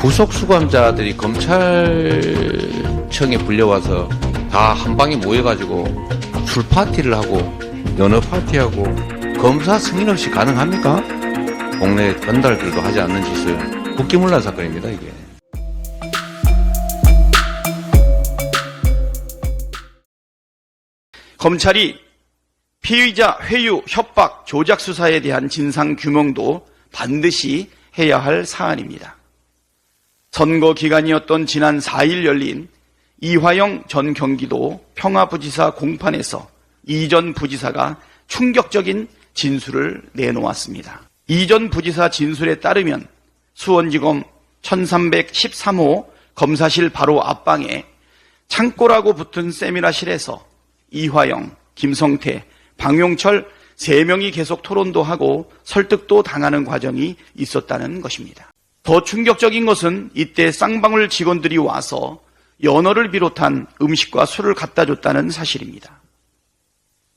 구속수감자들이 검찰청에 불려와서 다 한 방에 모여가지고 술 파티를 하고 연어 파티하고 검사 승인 없이 가능합니까? 국내 건달들도 하지 않는 짓을 국기문란 사건입니다, 이게. 검찰이 피의자 회유, 협박, 조작 수사에 대한 진상 규명도 반드시 해야 할 사안입니다. 선거 기간이었던 지난 4일 열린 이화영 전 경기도 평화부지사 공판에서 이 전 부지사가 충격적인 진술을 내놓았습니다. 이 전 부지사 진술에 따르면 수원지검 1313호 검사실 바로 앞방에 창고라고 붙은 세미나실에서 이화영, 김성태, 방용철 3명이 계속 토론도 하고 설득도 당하는 과정이 있었다는 것입니다. 더 충격적인 것은 이때 쌍방울 직원들이 와서 연어를 비롯한 음식과 술을 갖다 줬다는 사실입니다.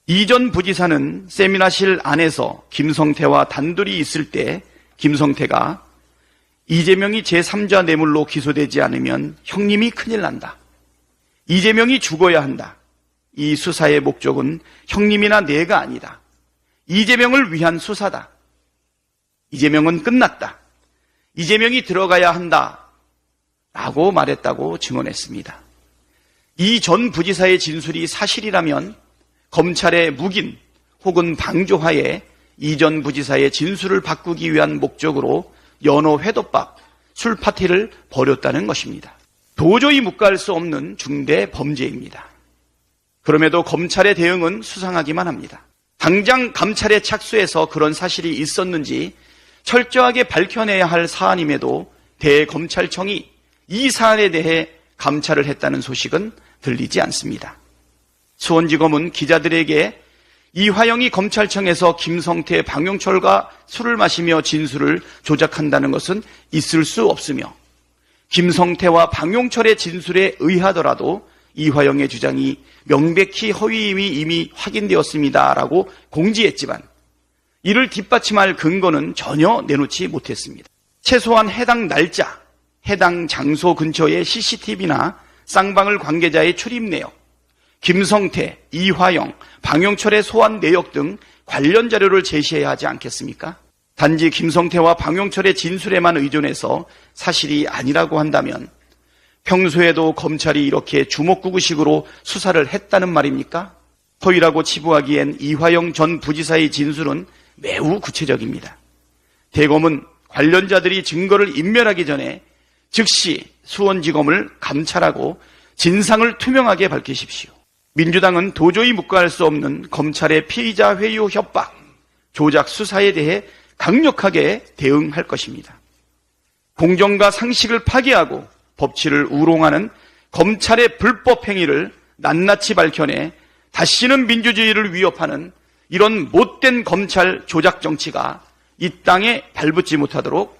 이 전 부지사는 세미나실 안에서 김성태와 단둘이 있을 때 김성태가 이재명이 제3자 뇌물로 기소되지 않으면 형님이 큰일 난다. 이재명이 죽어야 한다. 이 수사의 목적은 형님이나 내가 아니다. 이재명을 위한 수사다. 이재명은 끝났다. 이재명이 들어가야 한다. 라고 말했다고 증언했습니다. 이 전 부지사의 진술이 사실이라면 검찰의 묵인 혹은 방조하에 이 전 부지사의 진술을 바꾸기 위한 목적으로 연어 회덮밥, 술 파티를 벌였다는 것입니다. 도저히 묵과할 수 없는 중대 범죄입니다. 그럼에도 검찰의 대응은 수상하기만 합니다. 당장 감찰에 착수해서 그런 사실이 있었는지 철저하게 밝혀내야 할 사안임에도 대검찰청이 이 사안에 대해 감찰을 했다는 소식은 들리지 않습니다. 수원지검은 기자들에게 이화영이 검찰청에서 김성태, 방용철과 술을 마시며 진술을 조작한다는 것은 있을 수 없으며 김성태와 방용철의 진술에 의하더라도 이화영의 주장이 명백히 허위임이 이미 확인되었습니다라고 공지했지만 이를 뒷받침할 근거는 전혀 내놓지 못했습니다. 최소한 해당 날짜, 해당 장소 근처의 CCTV나 쌍방울 관계자의 출입 내역, 김성태, 이화영, 방용철의 소환 내역 등 관련 자료를 제시해야 하지 않겠습니까? 단지 김성태와 방용철의 진술에만 의존해서 사실이 아니라고 한다면 평소에도 검찰이 이렇게 주먹구구식으로 수사를 했다는 말입니까? 허위라고 치부하기엔 이화영 전 부지사의 진술은 매우 구체적입니다. 대검은 관련자들이 증거를 인멸하기 전에 즉시 수원지검을 감찰하고 진상을 투명하게 밝히십시오. 민주당은 도저히 묵과할 수 없는 검찰의 피의자 회유 협박, 조작 수사에 대해 강력하게 대응할 것입니다. 공정과 상식을 파괴하고 법치를 우롱하는 검찰의 불법 행위를 낱낱이 밝혀내 다시는 민주주의를 위협하는 이런 못된 검찰 조작 정치가 이 땅에 발붙지 못하도록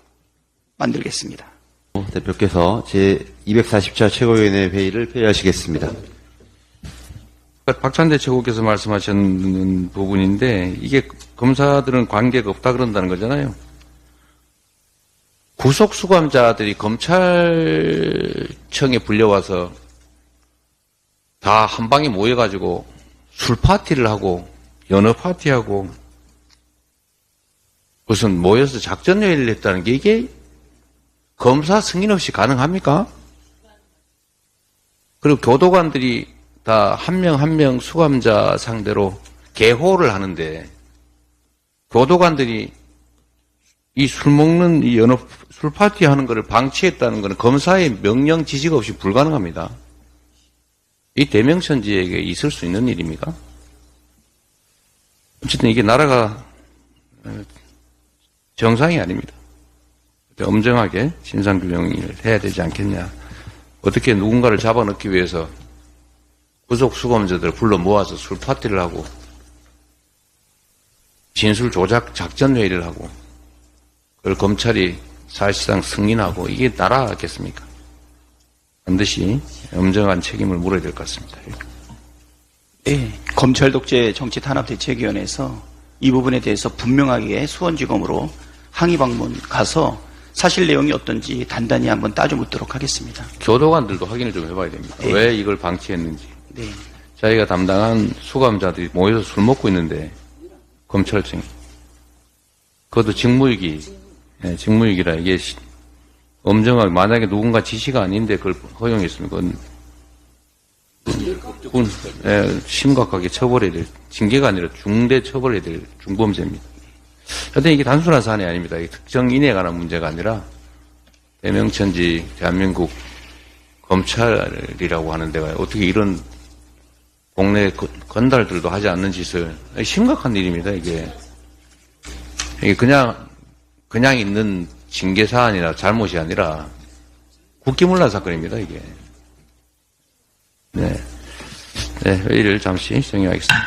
만들겠습니다. 대표께서 제240차 최고위원회 회의를 폐회하시겠습니다. 박찬대 최고께서 말씀하셨는 부분인데 이게 검사들은 관계가 없다 그런다는 거잖아요. 구속수감자들이 검찰청에 불려와서 다 한 방에 모여가지고 술 파티를 하고 연어 파티하고 무슨 모여서 작전회의를 했다는 게 이게 검사 승인 없이 가능합니까? 그리고 교도관들이 다 한 명 한 명 수감자 상대로 개호를 하는데 교도관들이 이 술 먹는 이 연어 술 파티 하는 것을 방치했다는 것은 검사의 명령 지시가 없이 불가능합니다. 이 대명천지에게 있을 수 있는 일입니까? 어쨌든 이게 나라가 정상이 아닙니다. 엄정하게 진상규명을 해야 되지 않겠냐. 어떻게 누군가를 잡아넣기 위해서 구속수감자들을 불러 모아서 술 파티를 하고 진술 조작 작전회의를 하고 그걸 검찰이 사실상 승인하고 이게 나라겠습니까? 반드시 엄정한 책임을 물어야 될 것 같습니다. 네, 검찰 독재 정치 탄압 대책위원회에서 이 부분에 대해서 분명하게 수원지검으로 항의 방문 가서 사실 내용이 어떤지 단단히 한번 따져 묻도록 하겠습니다. 교도관들도 확인을 좀 해봐야 됩니다. 네. 왜 이걸 방치했는지. 네. 자기가 담당한 수감자들이 모여서 술 먹고 있는데 검찰청이 그것도 직무유기, 직무유기라 이게 엄정하게 만약에 누군가 지시가 아닌데 그걸 허용했으면 그건 심각하게 처벌해야 될 징계가 아니라 중대 처벌해야 될 중범죄입니다. 하여튼 이게 단순한 사안이 아닙니다. 이게 특정인에 관한 문제가 아니라 대명천지 대한민국 검찰이라고 하는 데가 어떻게 이런 국내 건달들도 하지 않는 짓을 심각한 일입니다. 이게 그냥 있는 징계 사안이나 잘못이 아니라 국기문란 사건입니다. 이게. 네, 회의를 잠시 정리하겠습니다.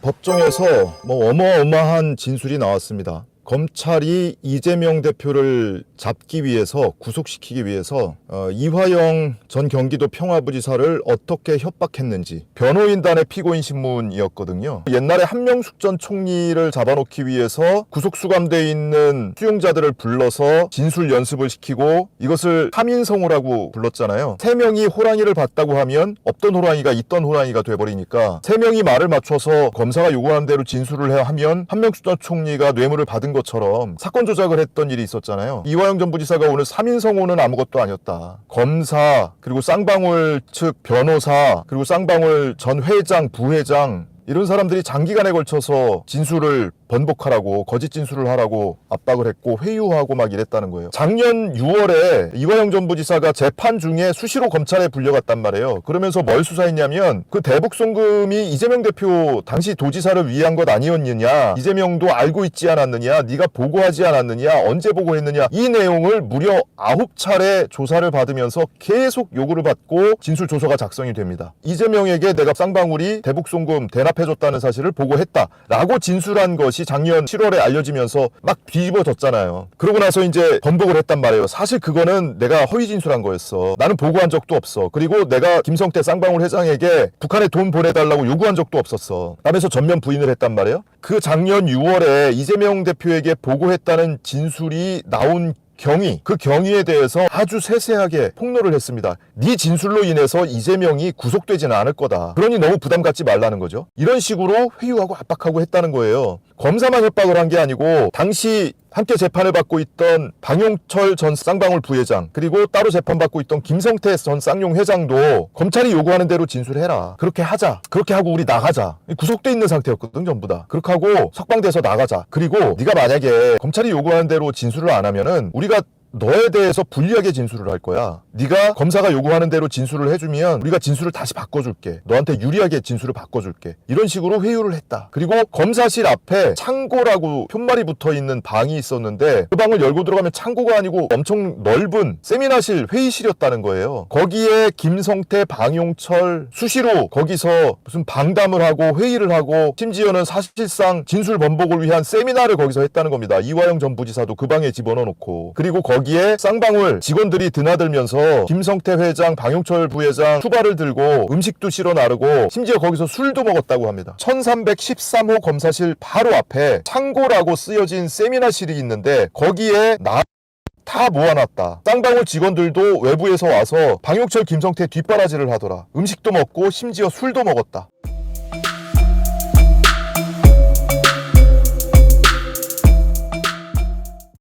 법정에서 어마어마한 진술이 나왔습니다. 검찰이 이재명 대표를 잡기 위해서, 구속시키기 위해서 이화영 전 경기도 평화부지사를 어떻게 협박했는지, 변호인단의 피고인 신문이었거든요. 옛날에 한명숙 전 총리를 잡아놓기 위해서 구속수감돼 있는 수용자들을 불러서 진술 연습을 시키고 이것을 3인성호라고 불렀잖아요. 3명이 호랑이를 봤다고 하면 없던 호랑이가 있던 호랑이가 돼버리니까 3명이 말을 맞춰서 검사가 요구하는 대로 진술을 해야 하면 한명숙 전 총리가 뇌물을 받은 것처럼 사건 조작을 했던 일이 있었잖아요. 이화영 전 부지사가 오늘 3인성호는 아무것도 아니었다. 검사, 그리고 쌍방울 측 변호사, 그리고 쌍방울 전 회장, 부회장, 이런 사람들이 장기간에 걸쳐서 진술을 번복하라고, 거짓 진술을 하라고 압박을 했고 회유하고 막 이랬다는 거예요. 작년 6월에 이화영 전 부지사가 재판 중에 수시로 검찰에 불려갔단 말이에요. 그러면서 뭘 수사했냐면 그 대북 송금이 이재명 대표 당시 도지사를 위한 것 아니었느냐, 이재명도 알고 있지 않았느냐, 네가 보고하지 않았느냐, 언제 보고했느냐, 이 내용을 무려 9차례 조사를 받으면서 계속 요구를 받고 진술 조서가 작성이 됩니다. 이재명에게 내가 쌍방울이 대북 송금 대납해줬다는 사실을 보고했다라고 진술한 것이 작년 7월에 알려지면서 막 뒤집어졌잖아요. 그러고 나서 이제 번복을 했단 말이에요. 사실 그거는 내가 허위 진술한 거였어. 나는 보고한 적도 없어. 그리고 내가 김성태 쌍방울 회장에게 북한에 돈 보내달라고 요구한 적도 없었어. 라면서 전면 부인을 했단 말이에요. 그 작년 6월에 이재명 대표에게 보고했다는 진술이 나온 경위, 그 경위에 대해서 아주 세세하게 폭로를 했습니다. 네 진술로 인해서 이재명이 구속되지는 않을 거다. 그러니 너무 부담 갖지 말라는 거죠. 이런 식으로 회유하고 압박하고 했다는 거예요. 검사만 협박을 한 게 아니고 당시 함께 재판을 받고 있던 방용철 전 쌍방울 부회장, 그리고 따로 재판받고 있던 김성태 전 쌍용 회장도 검찰이 요구하는 대로 진술해라. 그렇게 하자. 그렇게 하고 우리 나가자. 구속돼 있는 상태였거든, 전부 다. 그렇게 하고 석방돼서 나가자. 그리고 네가 만약에 검찰이 요구하는 대로 진술을 안 하면은 우리가 너에 대해서 불리하게 진술을 할 거야. 네가 검사가 요구하는 대로 진술을 해주면 우리가 진술을 다시 바꿔줄게. 너한테 유리하게 진술을 바꿔줄게. 이런 식으로 회유를 했다. 그리고 검사실 앞에 창고라고 푯말이 붙어있는 방이 있었는데 그 방을 열고 들어가면 창고가 아니고 엄청 넓은 세미나실, 회의실이었다는 거예요. 거기에 김성태, 방용철 수시로 거기서 무슨 방담을 하고 회의를 하고 심지어는 사실상 진술 번복을 위한 세미나를 거기서 했다는 겁니다. 이화영 전 부지사도 그 방에 집어넣어놓고. 그리고 거기에 쌍방울 직원들이 드나들면서 김성태 회장, 방용철 부회장 수발을 들고 음식도 실어 나르고 심지어 거기서 술도 먹었다고 합니다. 1313호 검사실 바로 앞에 창고라고 쓰여진 세미나실이 있는데 거기에 다 모아놨다. 쌍방울 직원들도 외부에서 와서 방용철, 김성태 뒷바라지를 하더라. 음식도 먹고 심지어 술도 먹었다.